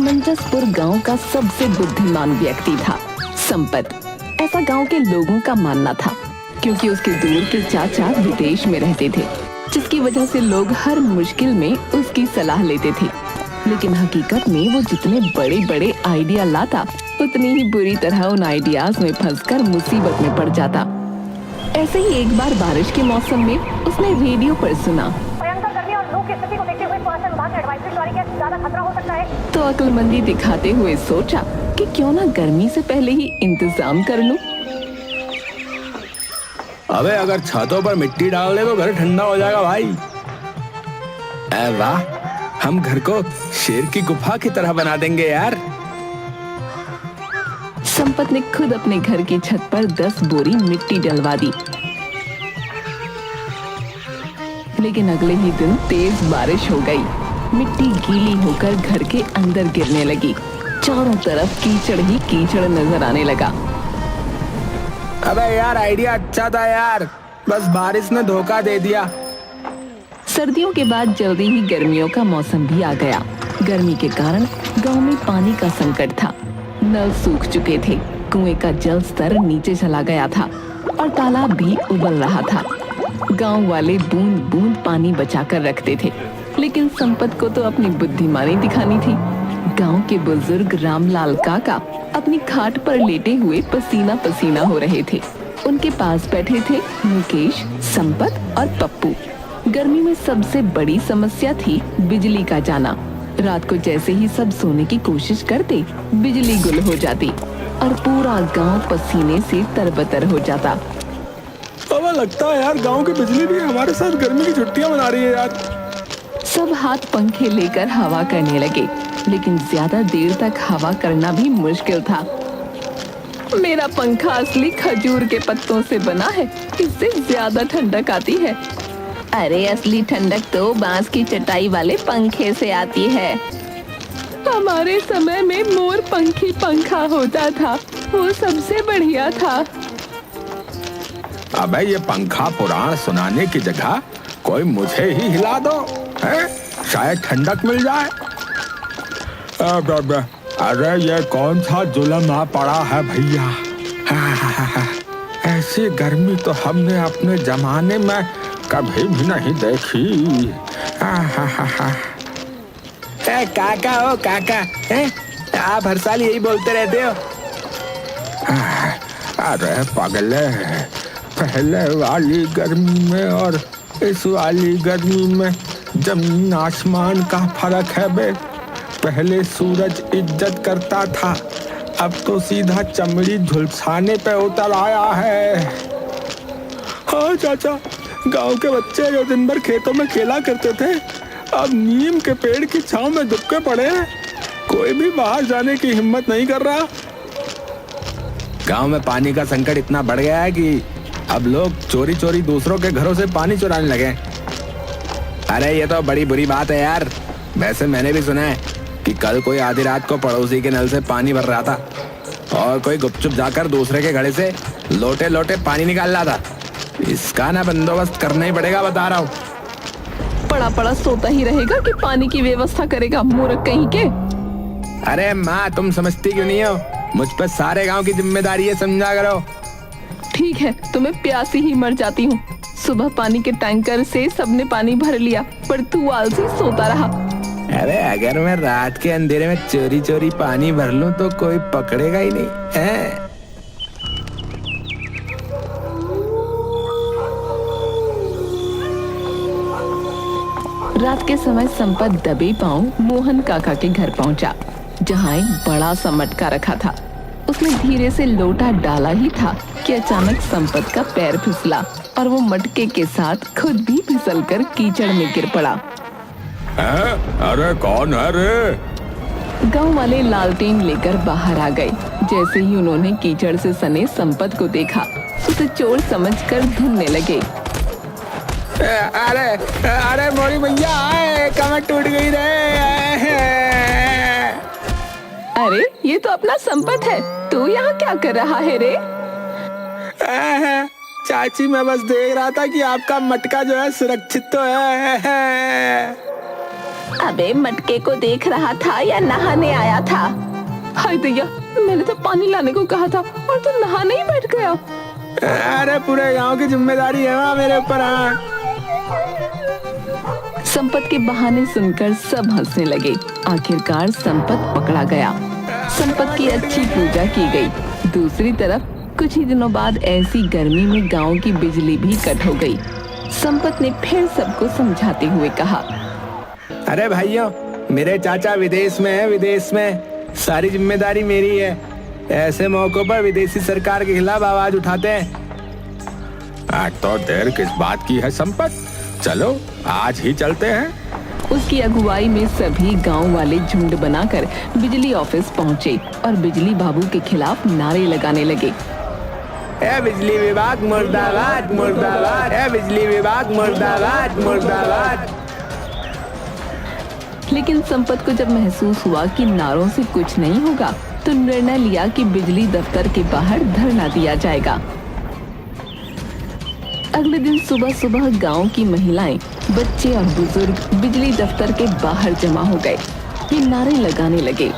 मंचसपुर गांव का सबसे बुद्धिमान व्यक्ति था संपत। ऐसा गांव के लोगों का मानना था, क्योंकि उसके दूर के चाचा विदेश में रहते थे, जिसकी वजह से लोग हर मुश्किल में उसकी सलाह लेते थे। लेकिन हकीकत में वो जितने बड़े बड़े आइडिया लाता, उतनी ही बुरी तरह उन आइडियाज में फंसकर मुसीबत में पड़ जाता। ऐसे ही एक बार बारिश के मौसम में उसने रेडियो पर सुना, भयंकर गर्मी और लू की स्थिति को देखते हुए मौसम विभाग ने एडवाइजरी जारी किया, ज्यादा खतरा हो सकता है। तो अक्लमंदी दिखाते हुए सोचा कि क्यों ना गर्मी से पहले ही इंतजाम कर लूं। अबे अगर छतों पर मिट्टी डाल दे तो घर ठंडा हो जाएगा भाई। अरे वाह, हम घर को शेर की गुफा की तरह बना देंगे यार। संपत ने खुद अपने घर की छत पर 10 बोरी मिट्टी डलवा दी। लेकिन अगले ही दिन तेज बारिश हो गई। मिट्टी गीली होकर घर के अंदर गिरने लगी। चारों तरफ कीचड़ ही कीचड़ नजर आने लगा। अबे यार, आइडिया अच्छा था यार, बस बारिश ने धोखा दे दिया। सर्दियों के बाद जल्दी ही गर्मियों का मौसम भी आ गया। गर्मी के कारण गांव में पानी का संकट था। नल सूख चुके थे, कुएं का जल स्तर नीचे चला गया था और तालाब भी उबल रहा था। गांव वाले बूंद बूंद पानी बचाकर रखते थे, लेकिन संपत को तो अपनी बुद्धिमानी दिखानी थी। गांव के बुजुर्ग रामलाल काका अपनी खाट पर लेटे हुए पसीना पसीना हो रहे थे। उनके पास बैठे थे मुकेश, संपत और पप्पू। गर्मी में सबसे बड़ी समस्या थी बिजली का जाना। रात को जैसे ही सब सोने की कोशिश करते, बिजली गुल हो जाती और पूरा गांव पसीने से तरबतर हो जाता। अब लगता है यार, गांव की बिजली भी हमारे साथ गर्मी की छुट्टियां मना रही है यार। सब हाथ पंखे लेकर हवा करने लगे, लेकिन ज्यादा देर तक हवा करना भी मुश्किल था। मेरा पंखा असली खजूर के पत्तों से बना है, इससे ज्यादा ठंडक आती है। अरे असली ठंडक तो बांस की चटाई वाले पंखे से आती है। हमारे समय में मोर पंखी पंखा होता था, वो सबसे बढ़िया था। अबे ये पंखा पुराण सुनाने की जगह कोई मुझे ही हिला दो, है? शायद ठंडक मिल जाए। अरे ये कौन सा जुल्म आ पड़ा है भैया। ऐसी गर्मी तो हमने अपने जमाने में कभी भी नहीं देखी। काका ओ काका, आप हर साल यही बोलते रहते हो। अरे पगले, पहले वाली गर्मी में और इस वाली गर्मी में जमीन आसमान का फर्क है बे। पहले सूरज इज्जत करता था, अब तो सीधा चमड़ी झुलसाने पे उतर आया है। हाँ चाचा, गांव के बच्चे जो दिन भर खेतों में खेला करते थे, अब नीम के पेड़ की छांव में दुबके पड़े हैं। कोई भी बाहर जाने की हिम्मत नहीं कर रहा। गांव में पानी का संकट इतना बढ़ गया है कि अब लोग चोरी चोरी दूसरों के घरों से पानी चुराने लगे। अरे ये तो बड़ी बुरी बात है यार। वैसे मैंने भी सुना है कि कल कोई आधी रात को पड़ोसी के नल से पानी भर रहा था और कोई गुपचुप जाकर दूसरे के घड़े से लोटे लोटे पानी निकाल रहा था। इसका ना बंदोबस्त करना ही पड़ेगा, बता रहा हूँ। पड़ा पड़ा सोता ही रहेगा कि पानी की व्यवस्था करेगा, मूर्ख कहीं के। अरे माँ, तुम समझती क्यों नहीं हो? मुझ पर सारे गांव की जिम्मेदारी है, समझा करो। ठीक है, तो मैं प्यासी ही मर जाती हूँ। सुबह पानी के टैंकर से सबने पानी भर लिया, पर तू आलसी सोता रहा। अरे अगर मैं रात के अंधेरे में चोरी चोरी पानी भर लूं तो कोई पकड़ेगा ही नहीं है। रात के समय संपत दबे पांव मोहन काका के घर पहुंचा, जहां एक बड़ा सा मटका रखा था। उसने धीरे से लोटा डाला ही था कि अचानक संपत का पैर फिसला और वो मटके के साथ खुद भी फिसलकर कीचड़ में गिर पड़ा। अरे कौन है रे? गांव वाले लालटेन लेकर बाहर आ गए। जैसे ही उन्होंने कीचड़ से सने संपत को देखा, उसे चोर समझकर ढूंढने लगे। अरे अरे मोरी भैया, कमर टूट गई रे। अरे ये तो अपना संपत है, तू यहाँ क्या कर रहा है रे? चाची, मैं बस देख रहा था कि आपका मटका जो है सुरक्षित तो है। अबे मटके को देख रहा था या नहाने आया था? हाय दैया, मैंने तो पानी लाने को कहा था और तू नहाने ही बैठ गया। अरे पूरे गांव की जिम्मेदारी है मेरे ऊपर। संपत के बहाने सुनकर सब हंसने लगे। आखिरकार संपत पकड़ा गया। संपत की अच्छी पूजा की गई। दूसरी तरफ कुछ ही दिनों बाद ऐसी गर्मी में गांव की बिजली भी कट हो गई। संपत ने फिर सबको समझाते हुए कहा, अरे भाइयों, मेरे चाचा विदेश में है, विदेश में सारी जिम्मेदारी मेरी है। ऐसे मौकों पर विदेशी सरकार के खिलाफ आवाज उठाते हैं। तो देर किस बात की है संपत, चलो आज ही चलते हैं। उसकी अगुवाई में सभी गांव वाले झुंड बनाकर बिजली ऑफिस पहुंचे और बिजली बाबू के खिलाफ नारे लगाने लगे। ए बिजली विभाग मुर्दाबाद मुर्दाबाद, ए बिजली विभाग मुर्दाबाद मुर्दाबाद। लेकिन संपत को जब महसूस हुआ कि नारों से कुछ नहीं होगा, तो निर्णय लिया कि बिजली दफ्तर के बाहर धरना दिया जाएगा। अगले दिन सुबह सुबह गांव की महिलाएं, बच्चे और बुजुर्ग बिजली दफ्तर के बाहर जमा हो गए। ये नारे लगाने लगे,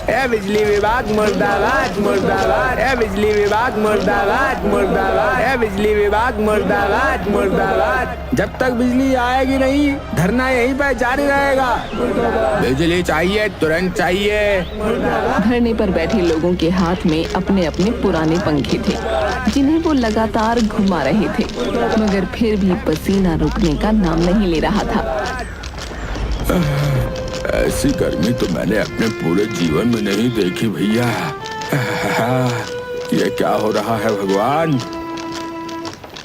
ए बिजली विभाग मुर्दाबाद मुर्दाबाद, ए बिजली विभाग मुर्दाबाद मुर्दाबाद, ए बिजली विभाग मुर्दाबाद मुर्दाबाद। जब तक बिजली आएगी नहीं, धरना यहीं पर जारी रहेगा। बिजली चाहिए, तुरंत चाहिए। धरने पर बैठे लोगों के हाथ में अपने अपने पुराने पंखे थे, जिन्हें वो लगातार घुमा रहे थे, मगर फिर भी पसीना रुकने का नाम नहीं ले रहा था। ऐसी गर्मी तो मैंने अपने पूरे जीवन में नहीं देखी भैया। ये क्या हो रहा है भगवान?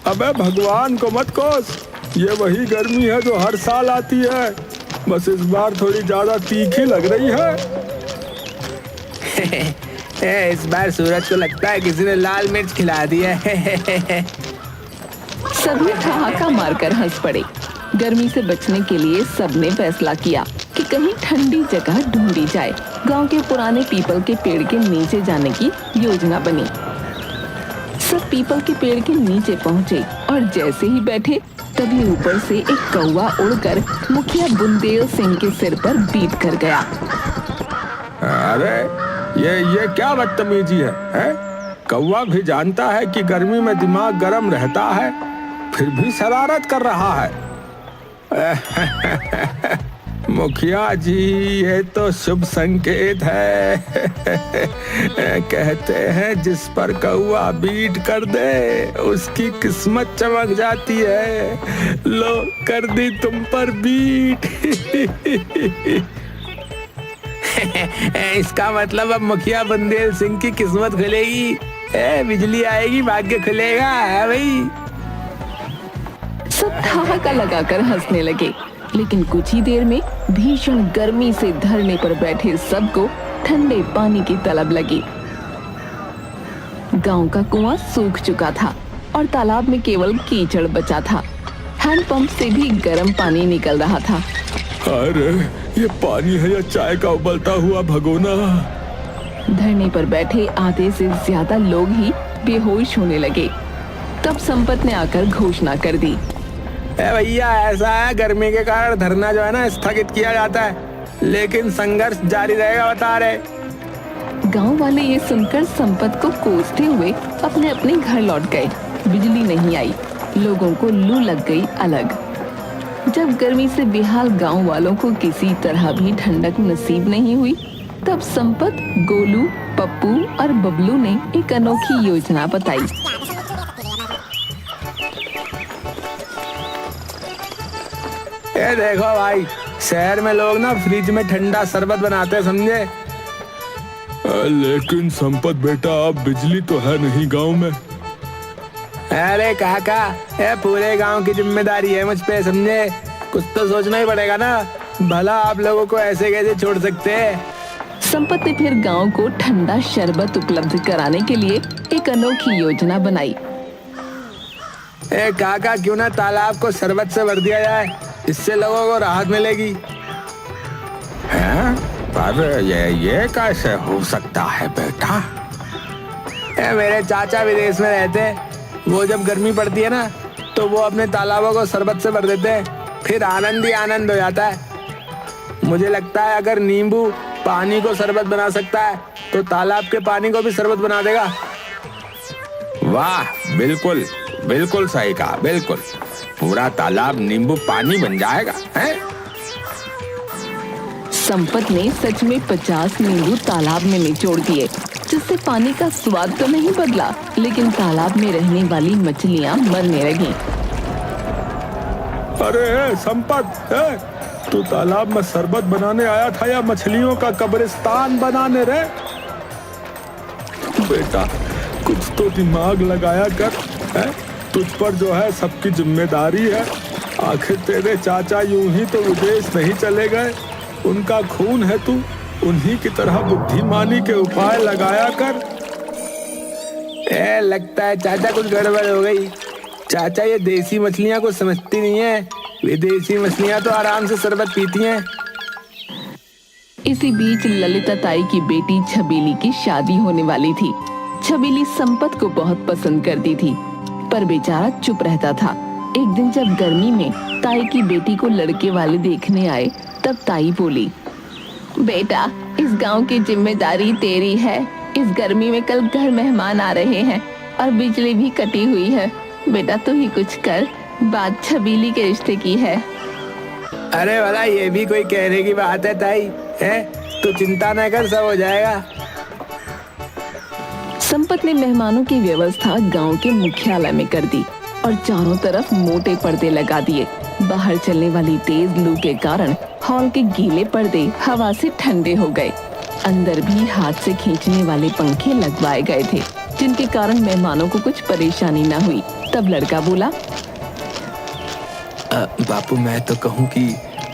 अबे भगवान को मत कोस, ये वही गर्मी है जो हर साल आती है, बस इस बार थोड़ी ज्यादा तीखी लग रही है। इस बार सूरज को लगता है किसी ने लाल मिर्च खिला दिया है। सभी ठहाका मारकर हंस पड़े। गर्मी से बचने के लिए सबने फैसला किया कि कहीं ठंडी जगह ढूंढी जाए। गांव के पुराने पीपल के पेड़ के नीचे जाने की योजना बनी। सब पीपल के पेड़ के नीचे पहुंचे और जैसे ही बैठे, तभी ऊपर से एक कौवा उड़कर मुखिया बुंदेल सिंह के सिर पर बीट कर गया। अरे ये क्या बदतमीजी है? कौवा भी जानता है कि गर्मी में दिमाग गर्म रहता है, फिर भी शरारत कर रहा है। मुखिया जी, ये तो शुभ संकेत है। कहते हैं जिस पर कौवा बीट कर दे उसकी किस्मत चमक जाती है। लो, कर दी तुम पर बीट। इसका मतलब अब मुखिया बुंदेल सिंह की किस्मत खुलेगी। बिजली आएगी, भाग्य खुलेगा भाई। सब ठहाका लगाकर हंसने लगे। लेकिन कुछ ही देर में भीषण गर्मी से धरने पर बैठे सबको ठंडे पानी की तलब लगी। गांव का कुआं सूख चुका था और तालाब में केवल कीचड़ बचा था। हैंडपंप से भी गर्म पानी निकल रहा था। अरे ये पानी है या चाय का उबलता हुआ भगोना? धरने पर बैठे आधे से ज्यादा लोग ही बेहोश होने लगे। तब संपत ने आकर घोषणा कर दी, भैया ऐसा है, गर्मी के कारण धरना जो है ना स्थगित किया जाता है, लेकिन संघर्ष जारी रहेगा, बता रहे। गांव वाले ये सुनकर संपत को कोसते हुए अपने अपने घर लौट गए। बिजली नहीं आई, लोगों को लू लग गई अलग। जब गर्मी से बेहाल गांव वालों को किसी तरह भी ठंडक नसीब नहीं हुई, तब संपत, गोलू, पप्पू और बबलू ने एक अनोखी योजना बताई। ये देखो भाई, शहर में लोग ना फ्रिज में ठंडा शरबत बनाते हैं, समझे? लेकिन संपत बेटा, अब बिजली तो है नहीं गांव में। अरे काका, ये पूरे गांव की जिम्मेदारी है मुझ पे, समझे? कुछ तो सोचना ही पड़ेगा ना, भला आप लोगों को ऐसे कैसे छोड़ सकते हैं? संपत ने फिर गांव को ठंडा शरबत उपलब्ध कराने के लिए एक अनोखी योजना बनाई। काका, क्यों ना तालाब को शरबत से भर दिया जाए, इससे लोगों को राहत मिलेगी। पर ये कैसे हो सकता है बेटा? मेरे चाचा विदेश में रहते हैं, वो जब गर्मी पड़ती है ना, तो वो अपने तालाबों को शरबत से भर देते हैं, फिर आनंद ही आनंद हो जाता है। मुझे लगता है अगर नींबू पानी को शरबत बना सकता है तो तालाब के पानी को भी शरबत बना देगा। वाह, बिल्कुल बिल्कुल सही कहा, बिल्कुल। पूरा तालाब नींबू पानी बन जाएगा, हैं? संपत ने सच में 50 नींबू तालाब में निचोड़ दिए, जिससे पानी का स्वाद तो नहीं बदला, लेकिन तालाब में रहने वाली मछलियां मरने लगीं। अरे संपत, तू तालाब में शरबत बनाने आया था या मछलियों का कब्रिस्तान बनाने रे? बेटा, कुछ तो दिमाग लगाया कर, है? तुझ पर जो है सबकी जिम्मेदारी है। आखिर तेरे चाचा यूं ही तो विदेश नहीं चले गए, उनका खून है तू। उन्हीं की तरह बुद्धिमानी के उपाय लगाया कर। लगता है चाचा कुछ गड़बड़ हो गई। चाचा ये देसी मछलियां को समझती नहीं है, विदेशी मछलियां तो आराम से शरबत पीती हैं। इसी बीच ललिता ताई की बेटी छबीली की शादी होने वाली थी। छबीली संपत को बहुत पसंद करती थी, पर बेचारा चुप रहता था। एक दिन जब गर्मी में ताई की बेटी को लड़के वाले देखने आए, तब ताई बोली, बेटा, इस गांव की जिम्मेदारी तेरी है। इस गर्मी में कल घर मेहमान आ रहे हैं और बिजली भी कटी हुई है। बेटा तू ही कुछ कर, बात छबीली के रिश्ते की है। अरे वाला, ये भी कोई कहने की बात है ताई, है? तू चिंता न कर, सब हो जाएगा। संपत ने मेहमानों की व्यवस्था गांव के मुख्यालय में कर दी और चारों तरफ मोटे पर्दे लगा दिए। बाहर चलने वाली तेज लू के कारण हॉल के गीले पर्दे हवा से ठंडे हो गए। अंदर भी हाथ से खींचने वाले पंखे लगवाए गए थे, जिनके कारण मेहमानों को कुछ परेशानी न हुई। तब लड़का बोला, बापू, मैं तो कहूँ कि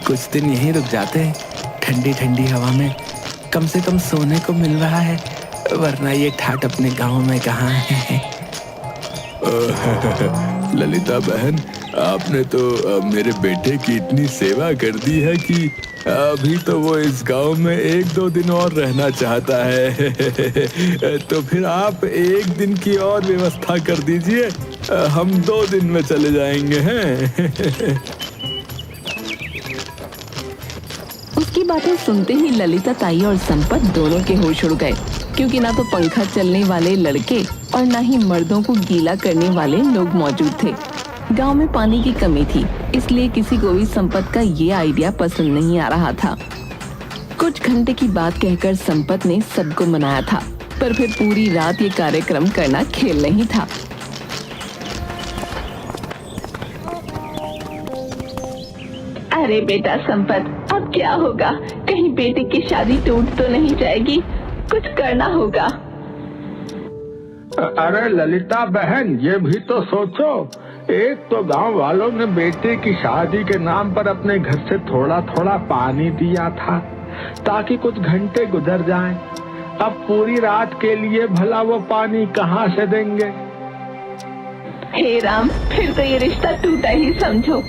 कुछ दिन यहीं रुक जाते हैं, ठंडी ठंडी हवा में कम से कम सोने को मिल रहा है, वरना ये ठाट अपने गांव में कहाँ है। ललिता बहन, आपने तो मेरे बेटे की इतनी सेवा कर दी है कि अभी तो वो इस गांव में 1-2 दिन और रहना चाहता है। तो फिर आप 1 दिन की और व्यवस्था कर दीजिए, हम 2 दिन में चले जाएंगे, हैं? उसकी बातें सुनते ही ललिता ताई और संपत दोनों के होश उड़ गए, क्योंकि ना तो पंखा चलने वाले लड़के और ना ही मर्दों को गीला करने वाले लोग मौजूद थे। गांव में पानी की कमी थी, इसलिए किसी को भी संपत का ये आइडिया पसंद नहीं आ रहा था। कुछ घंटे की बात कहकर संपत ने सबको मनाया था, पर फिर पूरी रात ये कार्यक्रम करना खेल नहीं था। अरे बेटा संपत, अब क्या होगा? कहीं बेटे की शादी टूट तो नहीं जाएगी? कुछ करना होगा। अरे ललिता बहन, ये भी तो सोचो। एक तो गांव वालों ने बेटे की शादी के नाम पर अपने घर से थोड़ा थोड़ा पानी दिया था ताकि कुछ घंटे गुजर जाएं। अब पूरी रात के लिए भला वो पानी कहाँ से देंगे? हे राम, फिर तो ये रिश्ता टूटा ही समझो।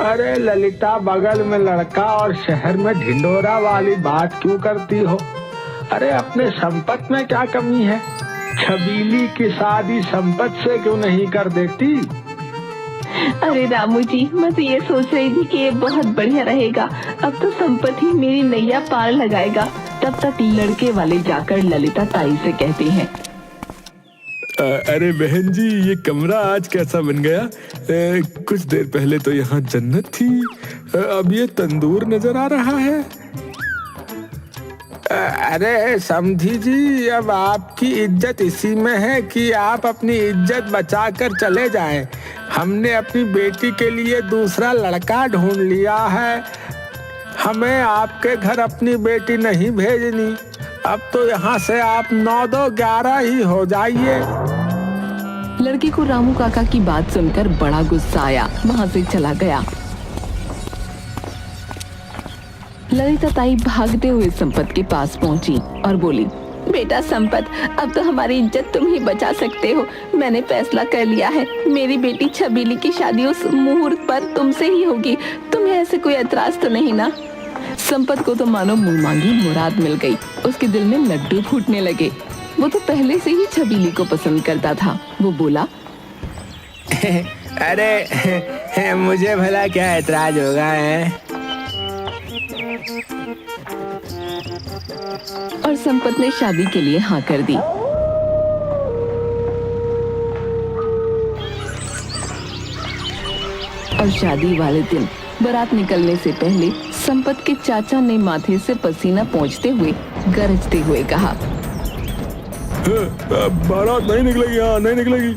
अरे ललिता, बगल में लड़का और शहर में ढिंडोरा वाली बात क्यों करती हो? अरे अपने संपत में क्या कमी है? छबीली की शादी संपत से क्यों नहीं कर देती? अरे रामू जी, मैं तो ये सोच रही थी कि ये बहुत बढ़िया रहेगा। अब तो संपत ही मेरी नैया पार लगाएगा। तब तक लड़के वाले जाकर ललिता ताई से कहते हैं, अरे बहन जी, ये कमरा आज कैसा बन गया? कुछ देर पहले तो यहाँ जन्नत थी, अब ये तंदूर नजर आ रहा है। अरे समधी जी, अब आपकी इज्जत इसी में है कि आप अपनी इज्जत बचाकर चले जाएं। हमने अपनी बेटी के लिए दूसरा लड़का ढूंढ लिया है। हमें आपके घर अपनी बेटी नहीं भेजनी। अब तो यहाँ से आप 9-2-11 ही हो जाइए। लड़के को रामू काका की बात सुनकर बड़ा गुस्सा आया, वहाँ से चला गया। ललिता ताई भागते हुए संपत के पास पहुंची और बोली, बेटा संपत, अब तो हमारी इज्जत तुम ही बचा सकते हो। मैंने फैसला कर लिया है, मेरी बेटी छबीली की शादी उस मुहूर्त पर तुमसे ही होगी। तुम्हें ऐसे कोई एतराज तो नहीं ना? संपत को तो मानो मुंह मांगी मुराद मिल गई। उसके दिल में लड्डू फूटने लगे। वो तो पहले से ही छबीली को पसंद करता था। वो बोला, अरे मुझे भला क्या एतराज होगा? है और संपत ने शादी के लिए हाँ कर दी। और शादी वाले दिन बारात निकलने से पहले संपत के चाचा ने माथे से पसीना पोंछते हुए गरजते हुए कहा, बारात नहीं निकलेगी, हाँ नहीं निकलेगी।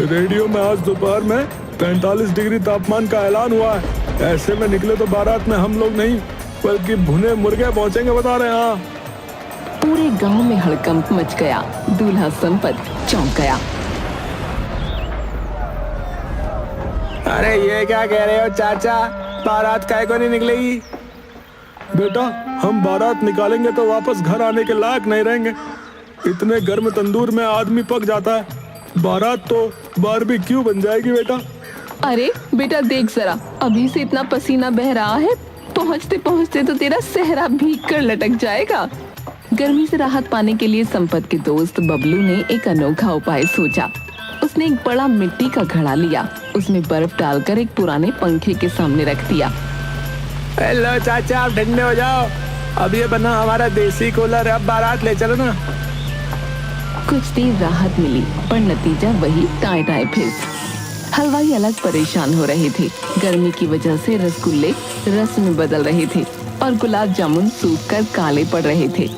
रेडियो में आज दोपहर में 45 डिग्री तापमान का ऐलान हुआ है। ऐसे में निकले तो बारात में हम लोग नहीं बल्कि भुने मुर्गे पहुंचेंगे, बता रहे हैं। हाँ। पूरे गांव में हड़कंप मच गया। दूल्हा संपत चौंक गया। अरे ये क्या कह रहे हो चाचा, बारात काहे को नहीं निकलेगी? बेटा, हम बारात निकालेंगे तो वापस घर आने के लायक नहीं रहेंगे। इतने गर्म तंदूर में आदमी पक जाता है। बारात तो बारबेक्यू बन जाएगी बेटा। अरे बेटा देख जरा, अभी से इतना पसीना बह रहा है, पहुंचते पहुंचते तो तेरा सेहरा भीग कर लटक जाएगा। गर्मी से राहत पाने के लिए संपत के दोस्त बबलू ने एक अनोखा उपाय सोचा। उसने एक बड़ा मिट्टी का घड़ा लिया, उसमें बर्फ डालकर एक पुराने पंखे के सामने रख दिया। हेलो चाचा, आप ठंडे हो जाओ, अब ये बना हमारा देसी कूलर, अब बारात ले चलो ना। कुछ देर राहत मिली पर नतीजा वही टाए टाए फिर। हलवाई अलग परेशान हो रहे थे। गर्मी की वजह से रसगुल्ले रस में बदल रहे थे और गुलाब जामुन सूख कर काले पड़ रहे थे।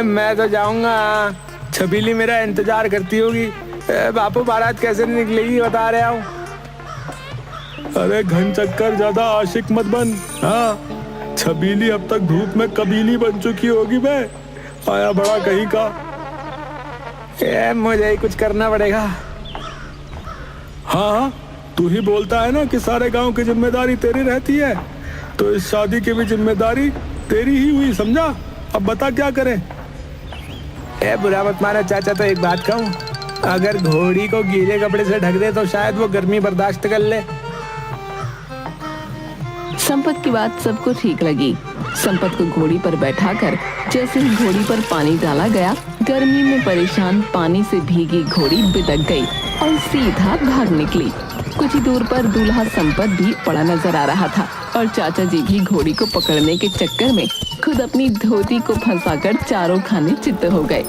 मैं तो जाऊंगा, छबीली मेरा इंतजार करती होगी। बापू बारात कैसे नहीं निकलेगी बता रहा हूँ। अरे घन चक्कर ज्यादा आशिक मत बन। हाँ, छबीली अब तक धूप में कबीली बन चुकी होगी। बे आया बड़ा कहीं का। मुझे ही कुछ करना पड़ेगा। हाँ हाँ, तू ही बोलता है ना कि सारे गांव की जिम्मेदारी तेरी रहती है, तो इस शादी की भी जिम्मेदारी तेरी ही हुई, समझा? अब बता क्या करें? बुरा मत मानो चाचा, तो एक बात कहूँ, अगर घोड़ी को गीले कपड़े से ढक दे तो शायद वो गर्मी बर्दाश्त कर ले। संपत की बात सबको ठीक लगी। संपत को घोड़ी पर बैठाकर जैसे ही घोड़ी पर पानी डाला गया, गर्मी में परेशान पानी से भीगी घोड़ी बिदक गई और सीधा भाग निकली। कुछ ही दूर पर दूल्हा संपत भी पड़ा नजर आ रहा था और चाचा जी भी घोड़ी को पकड़ने के चक्कर में खुद अपनी धोती को फंसाकर चारों खाने चित्त हो गए।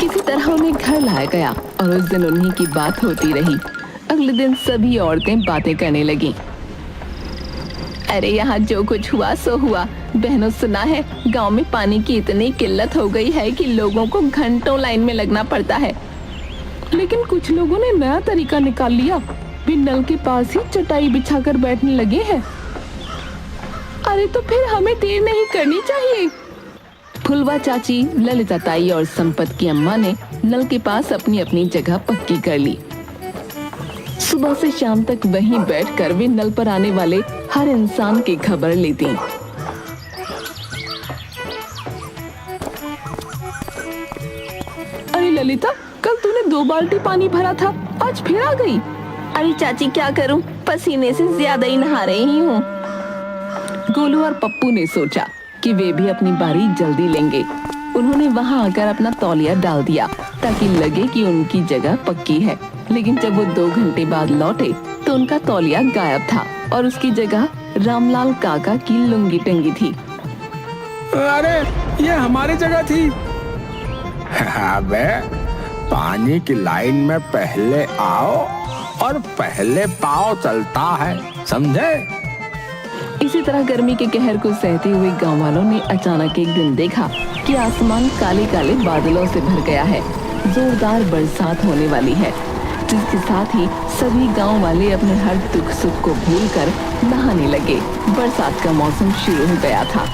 किसी तरह उन्हें घर लाया गया और उस दिन उन्हीं की बात होती रही। अगले दिन सभी औरतें बातें करने लगी। अरे यहाँ जो कुछ हुआ सो हुआ। बहनों, सुना है गांव में पानी की इतनी किल्लत हो गई है कि लोगों को घंटों लाइन में लगना पड़ता है। लेकिन कुछ लोगों ने नया तरीका निकाल लिया, वे नल के पास ही चटाई बिछाकर बैठने लगे हैं। अरे तो फिर हमें देर नहीं करनी चाहिए। फुलवा चाची, ललिता ताई और संपत की अम्मा ने नल के पास अपनी अपनी जगह पक्की कर ली। सुबह से शाम तक वहीं बैठकर वे नल पर आने वाले हर इंसान की खबर लेती। अरे ललिता, कल तूने 2 बाल्टी पानी भरा था, आज फिर आ गई। अरे चाची क्या करूं, पसीने से ज्यादा ही नहा रही हूँ। गोलू और पप्पू ने सोचा कि वे भी अपनी बारी जल्दी लेंगे। उन्होंने वहां आकर अपना तौलिया डाल दिया ताकि लगे कि उनकी जगह पक्की है। लेकिन जब वो 2 घंटे बाद लौटे तो उनका तौलिया गायब था और उसकी जगह रामलाल काका की लुंगी टंगी थी। अरे ये हमारी जगह थी। अबे, पानी की लाइन में पहले आओ और पहले पाँव चलता है, समझे? इसी तरह गर्मी के कहर को सहते हुए गांव वालों ने अचानक एक दिन देखा कि आसमान काले काले बादलों से भर गया है। जोरदार बरसात होने वाली है, जिसके साथ ही सभी गांव वाले अपने हर दुख सुख को भूलकर नहाने लगे। बरसात का मौसम शुरू हो गया था।